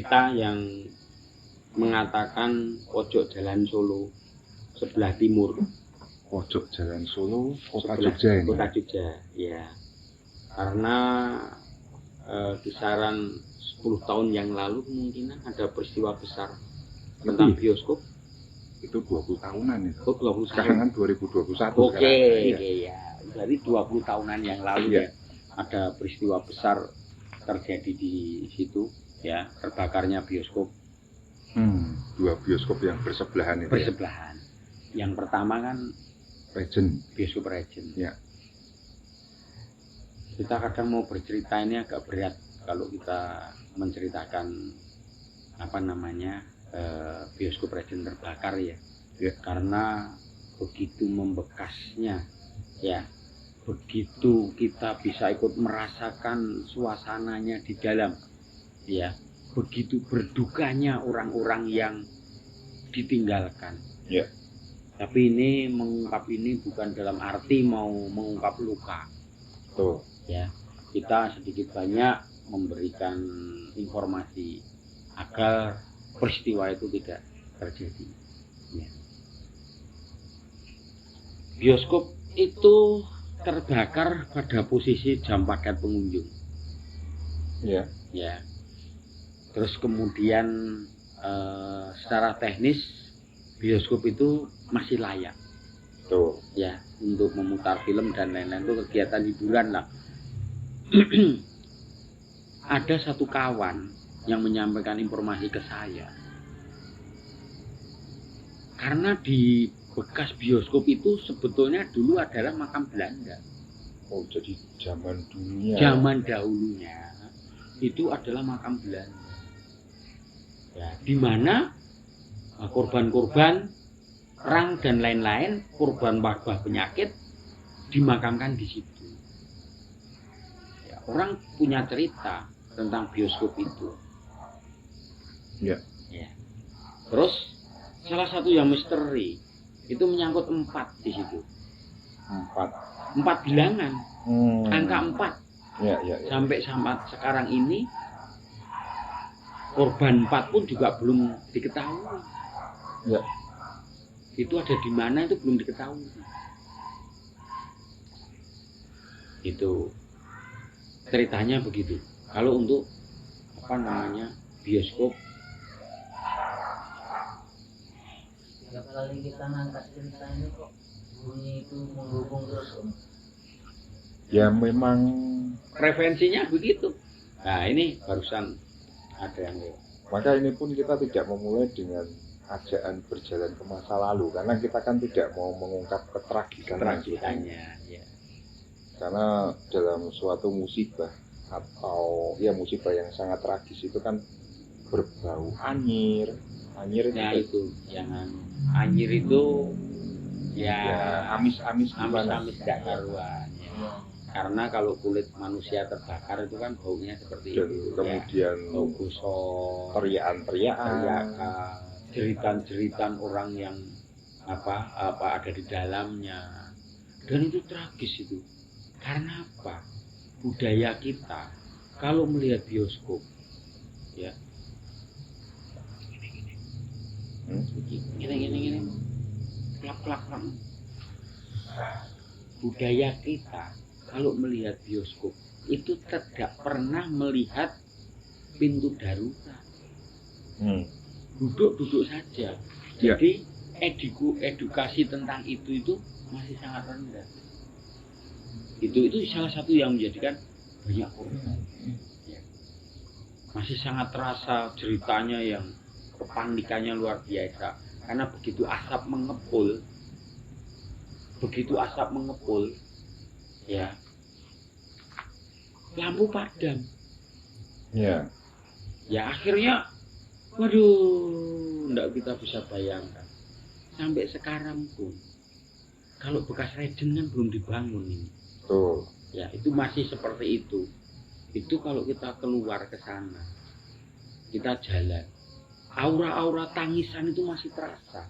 berita yang mengatakan pojok Jalan Solo sebelah timur. Pojok Jalan Solo, Kota Sebelah Jogja ini. Kota Jogja, ya. Karena kisaran 10 tahun yang lalu kemungkinan ada peristiwa besar tentang bioskop. Itu 20 tahunan itu. Oh, 20 sekarang kan 2021 Oke, sekarang. ya. Dari 20 tahunan yang lalu ya ada peristiwa besar terjadi di situ, ya, terbakarnya bioskop. Dua bioskop yang bersebelahan itu. Bersebelahan. Yang pertama kan Regent. bioskop Regent. Ya. Kita kadang mau bercerita ini agak berat kalau kita menceritakan apa namanya bioskop Regent terbakar ya. Karena begitu membekasnya, ya, begitu kita bisa ikut merasakan suasananya di dalam, ya, begitu berdukanya orang-orang yang ditinggalkan. Ya. Tapi ini mengungkap ini bukan dalam arti mau mengungkap luka. Tuh. Ya, kita sedikit banyak memberikan informasi agar peristiwa itu tidak terjadi. Ya. Bioskop itu terbakar pada posisi jam padat pengunjung. Ya. Ya. Terus kemudian secara teknis bioskop itu masih layak. Tuh. Ya, untuk memutar film dan lain-lain, itu kegiatan hiburan lah. Ada satu kawan yang menyampaikan informasi ke saya. Karena di bekas bioskop itu sebetulnya dulu adalah makam Belanda. Oh, jadi zaman dulunya. Zaman dahulunya itu adalah makam Belanda. Ya, di mana korban-korban perang dan lain-lain, korban wabah penyakit dimakamkan di situ. Ya, orang punya cerita tentang bioskop itu. Ya. Ya. Terus salah satu yang misteri itu menyangkut 4 di situ. 4 bilangan, angka 4. Ya. Sampai sekarang ini korban 4 pun juga belum diketahui. Ya. Itu ada di mana itu belum diketahui. Itu ceritanya begitu. Kalau untuk apa namanya bioskop, tiap kali kita ngangkat cerita ini kok bunyi itu menghubung terus. Ya memang referensinya begitu. Nah ini barusan ada yang maka ini pun kita tidak memulai dengan ajaan berjalan ke masa lalu karena kita kan tidak mau mengungkap ketragisannya. Ya. Karena dalam suatu musibah atau ya musibah yang sangat tragis itu kan berbau anyir itu jangan anyir itu ya amis-amis amis tidak karuan ya. Karena kalau kulit manusia terbakar itu kan baunya seperti dan itu. Kemudian ya. Bau gosong, teriakan, jeritan-jeritan orang yang apa ada di dalamnya. Dan itu tragis itu. Karena apa? Budaya kita kalau melihat bioskop ya gini klap. Budaya kita kalau melihat bioskop itu tidak pernah melihat pintu darurat. Duduk saja. Jadi edukasi tentang itu masih sangat rendah. Itu salah satu yang menjadikan banyak korban. Ya. Masih sangat terasa ceritanya yang kepanikannya luar biasa. Karena begitu asap mengepul, ya, lampu padam. Ya. Ya akhirnya, waduh, enggak kita bisa bayangkan. Sampai sekarang pun, kalau bekas Regent kan belum dibangun ini. Tuh. Ya itu masih seperti itu. Itu kalau kita keluar ke sana, kita jalan, aura-aura tangisan itu masih terasa.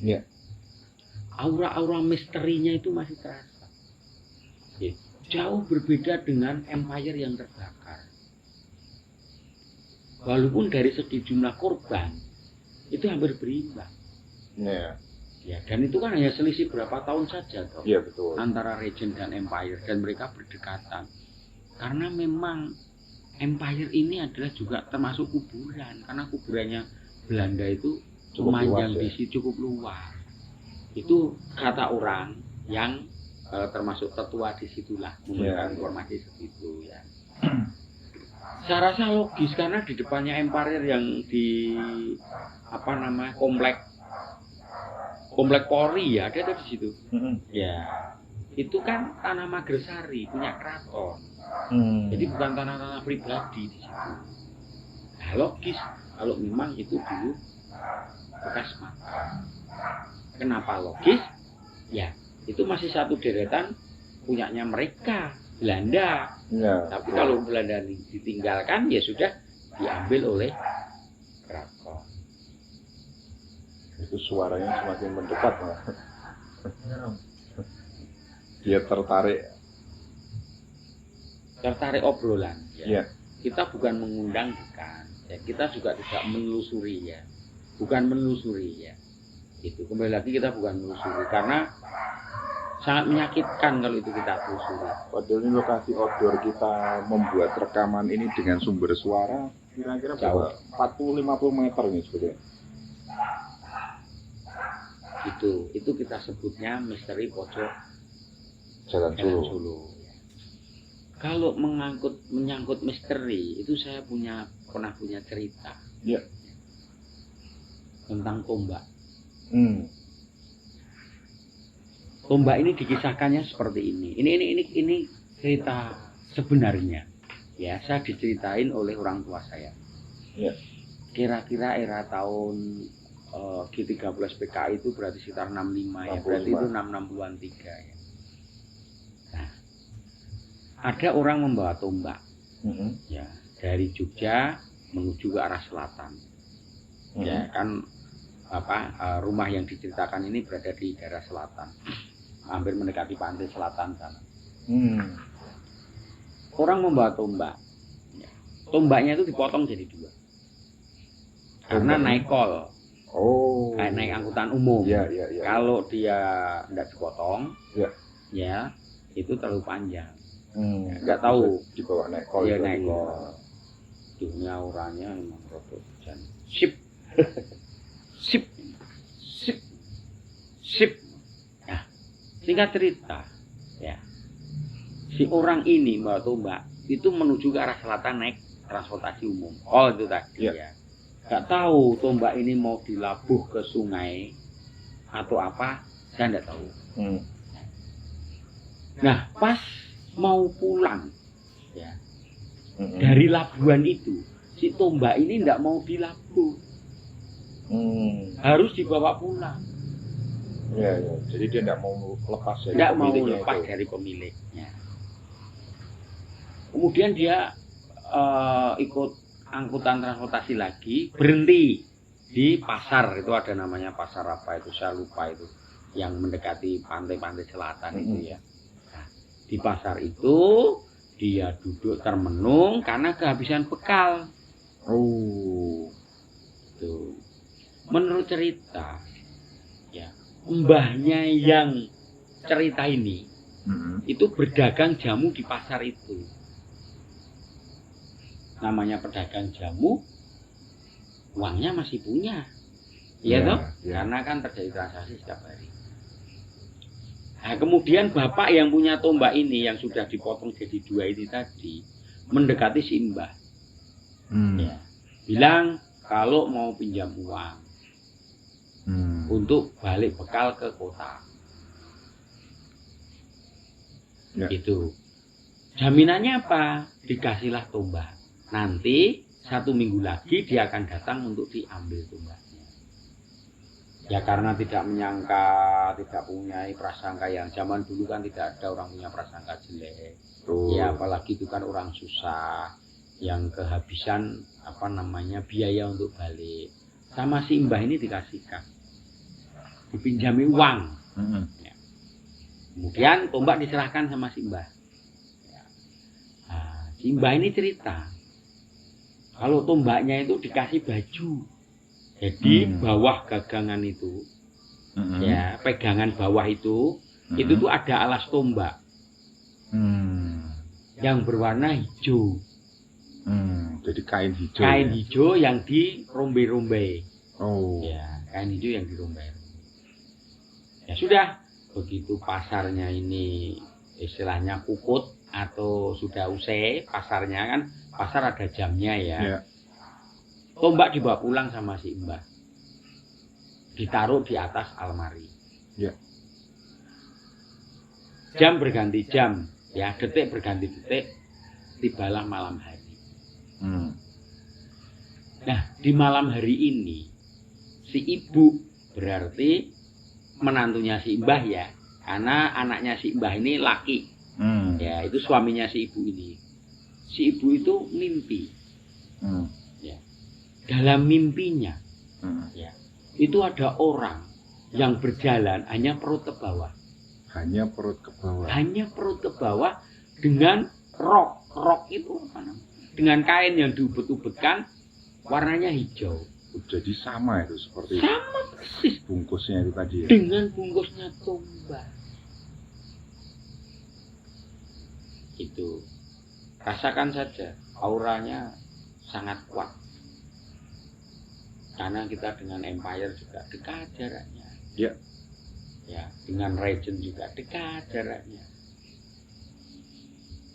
Ya. Aura-aura misterinya itu masih terasa. Ya. Jauh berbeda dengan Empire yang terbakar. walaupun dari segi jumlah korban itu hampir berimbang. Ya. Ya, dan itu kan hanya selisih berapa tahun saja toh, Iya betul. antara Regent dan Empire, dan mereka berdekatan. Karena memang Empire ini adalah juga termasuk kuburan, karena kuburannya Belanda itu Cukup memanjang luas, di ya. situ cukup luas. Itu kata orang yang termasuk tetua di situlah memberikan Ya. informasi segitu ya. Saya rasa logis karena di depannya Empire yang di apa namanya komplek Polri ya, ada di situ. Ya, itu kan tanah Magersari punya keraton. Jadi bukan tanah-tanah pribadi di situ. Nah, logis kalau memang itu dulu bekas makam. Kenapa logis? Ya, itu masih satu deretan punyanya mereka, Belanda. Ya. Tapi kalau Belanda ditinggalkan ya sudah diambil oleh keraton. Itu suaranya semakin mendekat, Mas. Bener, Om. Dia tertarik. Tertarik obrolan ya. Ya. Kita bukan mengundang, bukan ya, kita juga tidak menelusuri ya, bukan menelusuri ya, itu kembali lagi kita bukan menelusuri karena sangat menyakitkan kalau itu kita telusuri. Padahal ini lokasi outdoor, kita membuat rekaman ini dengan sumber suara kira-kira Jauh. berapa? 40-50 meter nih sebetulnya. Itu kita sebutnya misteri pojok Jalan Jalan Solo. Solo. Kalau menyangkut misteri itu saya pernah punya cerita Ya. tentang tombak. Hmm. Tombak ini dikisahkannya seperti ini. Ini cerita sebenarnya. Ya, saya diceritain oleh orang tua saya. Ya. Kira-kira era tahun G13 PKI itu berarti sekitar 65 ya. Berarti 65. itu 66-an 3 ya. Nah, ada orang membawa tombak ya dari Jogja menuju ke arah selatan. Ya, kan rumah yang diceritakan ini berada di daerah selatan. Hampir mendekati pantai selatan sana. Orang membawa tombak. Ya. Tombaknya itu dipotong jadi 2. Karena Tombaknya? naik kol, Oh. naik angkutan umum. Ya. Kalau dia tidak dipotong, Ya. ya itu terlalu panjang. Nggak tahu. bisa dibawa naik kol. Dia tadi. naik kol. Dunia orangnya memang rotok jan. Sip. Sip. Sip. Sip. Nah, singkat cerita, ya. Si orang ini membawa tombak itu menuju ke arah selatan naik transportasi umum. Oh, itu tadi Ya. ya. Nggak tahu tombak ini mau dilabuh ke sungai atau apa, saya nggak tahu. Nah, pas mau pulang ya dari labuhan itu, si tombak ini nggak mau dilabuh, harus dibawa pulang, Ya. Jadi dia nggak mau lepas dari nggak mau pemiliknya lepas itu. dari pemiliknya. Kemudian dia ikut angkutan transportasi lagi, berhenti di pasar, itu ada namanya pasar apa itu saya lupa itu, yang mendekati pantai-pantai selatan itu ya. Nah, di pasar itu dia duduk termenung karena kehabisan bekal. Oh. Tuh. Menurut cerita ya, mbahnya yang cerita ini itu berdagang jamu di pasar itu. Namanya pedagang jamu, uangnya masih punya, ya toh? Ya. Karena kan terjadi transaksi setiap hari. Nah, kemudian bapak yang punya tombak ini yang sudah dipotong jadi 2 ini tadi mendekati si mbah, ya, bilang kalau mau pinjam uang untuk balik bekal ke kota. Ya. Itu jaminannya apa? Dikasihlah tombak. Nanti 1 minggu lagi dia akan datang untuk diambil tombaknya. Ya karena tidak menyangka, tidak punya prasangka yang zaman dulu kan tidak ada orang punya prasangka jelek. Ya apalagi itu kan orang susah yang kehabisan biaya untuk balik. Sama si mbah ini dikasihkan, dipinjami uang. Ya. Kemudian tombak diserahkan sama si mbah. Ya. Nah, si mbah ini cerita, Kalau tombaknya itu dikasih baju. Jadi bawah gagangan itu, ya pegangan bawah itu tuh ada alas tombak yang berwarna hijau. Jadi kain hijau. Kain hijau yang dirombe-rombe. Oh. Ya, kain hijau yang dirombe. Ya sudah, begitu pasarnya ini istilahnya kukut atau sudah usai, pasarnya kan pasar ada jamnya ya. Tombak dibawa pulang sama si Mbah. Ditaruh di atas almari. Ya. Jam berganti jam, ya detik berganti detik, tibalah malam hari. Nah, di malam hari ini si ibu berarti menantunya si Mbah ya, karena anaknya si Mbah ini laki. Ya, itu suaminya si ibu ini. Si ibu itu mimpi. Ya. Dalam mimpinya, ya, itu ada orang yang berjalan hanya perut ke bawah. Hanya perut ke bawah. Hanya perut ke bawah dengan rok. Rok itu apa namanya? Dengan kain yang diubet-ubetkan, warnanya hijau. Jadi sama itu seperti sama persis bungkusnya itu tadi ya. dengan bungkusnya tombak. Itu rasakan saja, auranya sangat kuat. Karena kita dengan Empire juga dekat jaraknya. Ya. Ya, dengan Regent juga dekat jaraknya.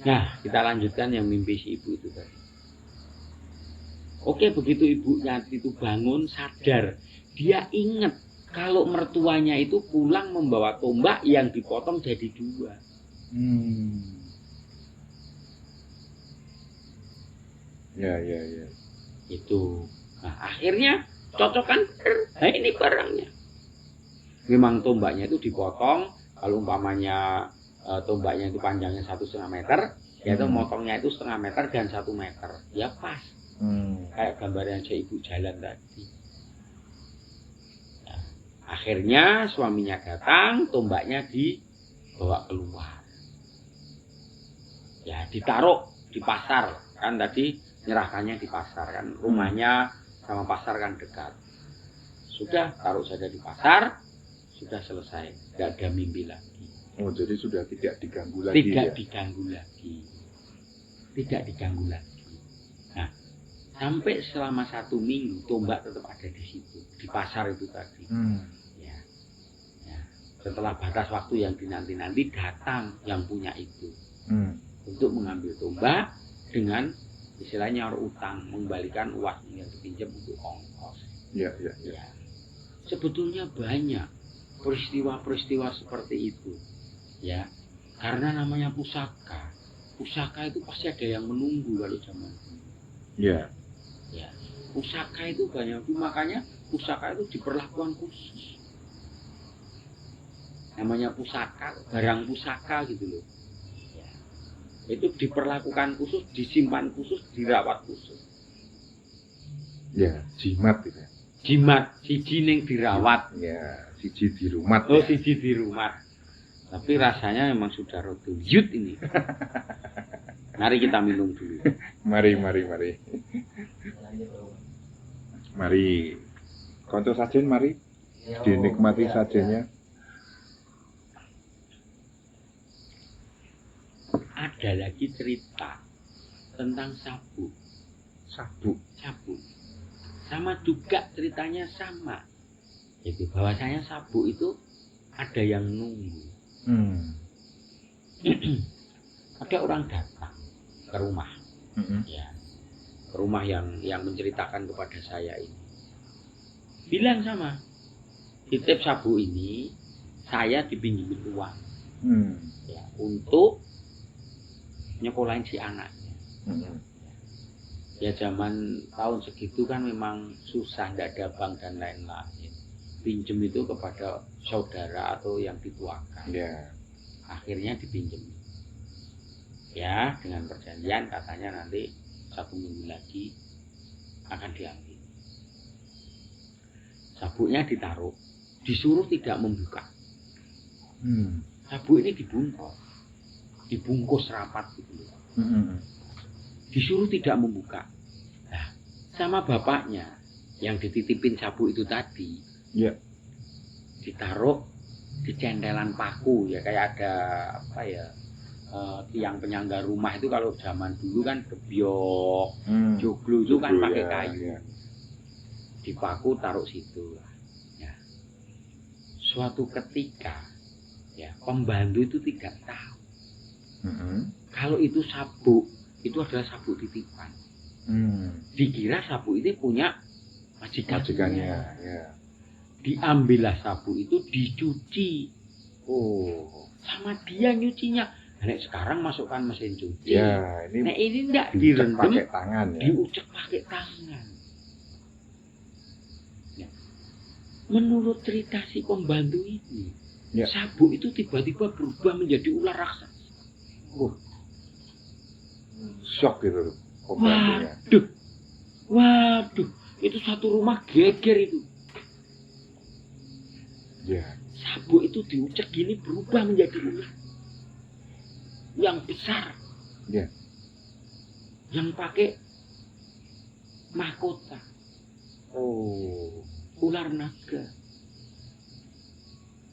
Nah, kita lanjutkan yang mimpi si ibu itu tadi. Oke, begitu ibunya itu bangun, sadar. Dia ingat kalau mertuanya itu pulang membawa tombak yang dipotong jadi 2. Ya. Itu. Nah, akhirnya cocokkan. Nah, ini barangnya. Memang tombaknya itu dipotong. Kalau umpamanya tombaknya itu panjangnya 1,5 meter, yaitu motongnya itu 1,5 meter dan 1 meter. Ya pas. Kayak gambarnya aja ibu jalan tadi. Nah, akhirnya suaminya datang, tombaknya dibawa keluar. Ya, ditaruh di pasar. Kan tadi nyerahkannya di pasar kan, rumahnya sama pasar kan dekat. Sudah, taruh saja di pasar, sudah selesai, nggak ada mimpi lagi. Oh, jadi sudah tidak diganggu lagi. Tidak diganggu lagi. Nah, sampai selama 1 minggu tombak tetap ada di situ, di pasar itu tadi. Ya. Setelah batas waktu yang dinanti-nanti datang yang punya itu untuk mengambil tombak dengan istilahnya utang, mengembalikan uang yang dipinjam untuk ongkos. Ya. Sebetulnya banyak peristiwa-peristiwa seperti itu, ya, karena namanya pusaka. Pusaka itu pasti ada yang menunggu kalau zaman dulu. Ya, pusaka itu banyak, makanya pusaka itu diperlakukan khusus. Namanya pusaka, barang pusaka gitu loh. Itu diperlakukan khusus, disimpan khusus, dirawat khusus. Ya, jimat itu. Jimat, siji ning dirawat. Ya, siji di rumah. Oh, siji di rumah. Tapi rasanya memang sudah rada yut ini. Mari kita minum dulu. Mari. Mari. Konco sajen mari. Dinikmati sajennya. Ada lagi cerita tentang sabuk. Sama juga ceritanya sama. Jadi bahwasanya sabuk itu ada yang nunggu. Ada orang datang ke rumah. Ya. Ke rumah yang menceritakan kepada saya ini. Bilang sama. Titip sabuk ini saya dipinjemin uang. Ya, untuk nyekolahin si anaknya. Ya zaman tahun segitu kan memang susah, tidak ada bank dan lain-lain. Pinjem itu kepada saudara atau yang dituakan. Ya. Akhirnya dipinjem. Ya, dengan perjanjian katanya nanti 1 minggu lagi akan diambil. Sabuknya ditaruh, disuruh tidak membuka. Sabuk ini dibungkus rapat gitu loh. Disuruh tidak membuka. Nah, sama bapaknya yang dititipin sabu itu tadi. Ya. Ditaruh di centelan paku ya, kayak ada apa ya, tiang penyangga rumah itu kalau zaman dulu kan gebyok, joglo itu kan Joglo, pakai ya, kayu. ya. Di paku taruh situ. Ya. Suatu ketika ya pembantu itu tidak tahu kalau itu sabuk itu adalah sabuk titipan. Dikira sabuk itu punya majikannya. Ya. Diambillah sabuk itu dicuci. Oh. Sama dia nyucinya. Nek sekarang masukkan mesin cuci. Ya, ini Nek ini enggak diucek direndam, pakai tangan ya. diucek pakai tangan. Ya. Menurut cerita si pembantu ini, Ya. sabuk itu tiba-tiba berubah menjadi ular raksasa. Shock gitu pembantunya. Waduh, itu satu rumah geger itu. Ya. Sabuk itu diucek gini berubah menjadi ular yang besar. Ya. Yang pakai mahkota. Oh. Ular naga.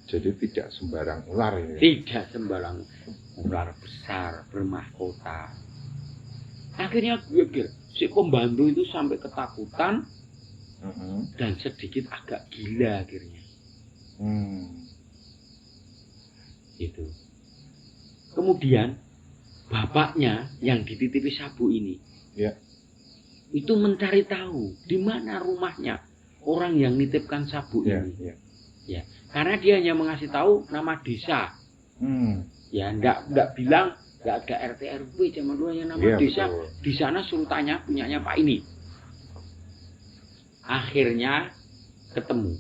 Jadi tidak sembarang ular ini. Tidak sembarang ular besar bermahkota. Akhirnya geger. Si pembantu itu sampai ketakutan dan sedikit agak gila akhirnya. Itu. Kemudian bapaknya yang dititipi sabu ini, Ya. itu mencari tahu di mana rumahnya orang yang nitipkan sabu Ya. ini. Ya. Ya, karena dia hanya mengasih tahu nama desa. Ya, enggak bilang, enggak ada RT RW zaman dulu yang nama Ya, desa. betul. Di sana suruh tanya punyanya Pak ini. Akhirnya ketemu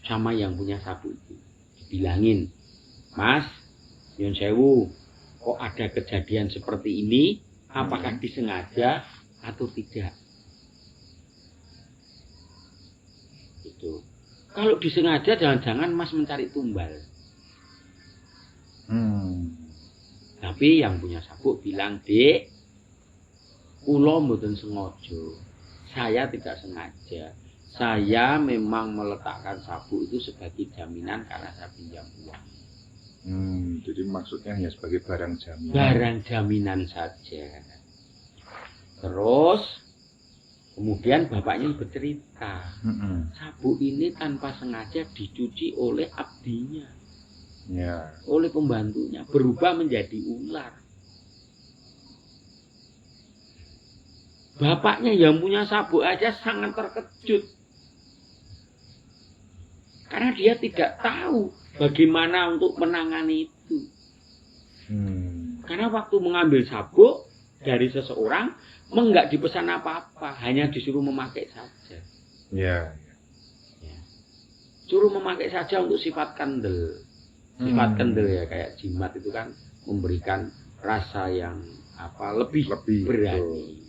sama yang punya sabu itu. Dibilangin, Mas, Nyun Sewu, kok ada kejadian seperti ini? Apakah disengaja atau tidak? Itu. Kalau disengaja, jangan-jangan Mas mencari tumbal. Tapi yang punya sabuk bilang, Dek, kula mboten sengaja. Saya tidak sengaja. Saya memang meletakkan sabuk itu sebagai jaminan karena saya pinjam uang. Jadi maksudnya hanya sebagai barang jaminan. Barang jaminan saja. Terus kemudian bapaknya bercerita, sabuk ini tanpa sengaja dicuci oleh abdinya, Ya. oleh pembantunya, berubah menjadi ular. Bapaknya yang punya sabuk aja sangat terkejut. Karena dia tidak tahu bagaimana untuk menangani itu. Karena waktu mengambil sabuk dari seseorang, enggak dipesan apa-apa, hanya disuruh memakai saja. Ya. Ya. Suruh memakai saja untuk sifat kendel. Sifat kendel ya, kayak jimat itu kan memberikan rasa yang lebih berani.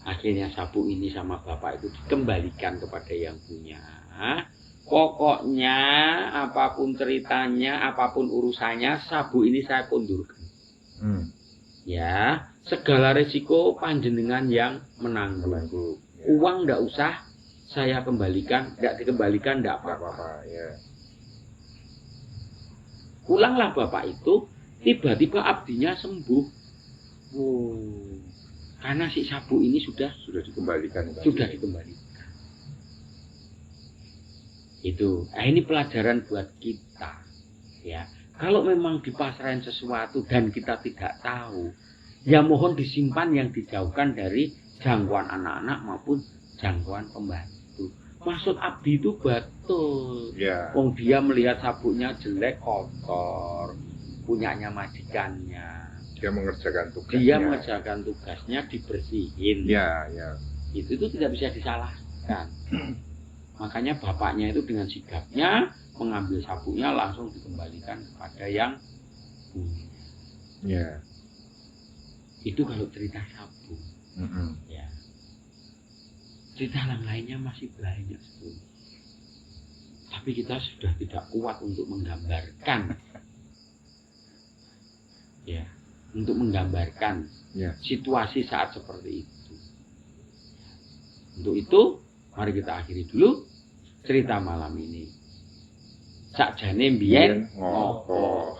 Akhirnya sabuk ini sama bapak itu dikembalikan kepada yang punya. Pokoknya apapun ceritanya, apapun urusannya, sabuk ini saya kundurkan. Ya, segala resiko panjenengan yang menanggung. Ya. Uang ndak usah saya kembalikan, ndak dikembalikan ndak apa-apa. Ya. Pulanglah bapak itu, tiba-tiba abdinya sembuh. Karena si sabuk ini sudah dikembalikan. Sudah dikembalikan. Itu. Ini pelajaran buat kita. Ya. Kalau memang dipasrahin sesuatu dan kita tidak tahu, ya mohon disimpan yang dijauhkan dari jangkauan anak-anak maupun jangkauan pembantu. Maksud abdi itu betul. Ya. Wong dia melihat sabuknya jelek, kotor, punyanya majikannya. Dia mengerjakan tugasnya. Dia mengerjakan tugasnya, dibersihin. Ya. Itu tidak bisa disalahkan. Makanya bapaknya itu dengan sigapnya mengambil sabuknya langsung dikembalikan kepada yang punya. Ya. Itu kalau cerita sabuk. Ya. Cerita yang lainnya masih banyak sebetulnya. Tapi kita sudah tidak kuat untuk menggambarkan. Ya. untuk menggambarkan Ya. situasi saat seperti itu. Untuk itu, mari kita akhiri dulu cerita malam ini. Sakjane mbiyen Ngopo.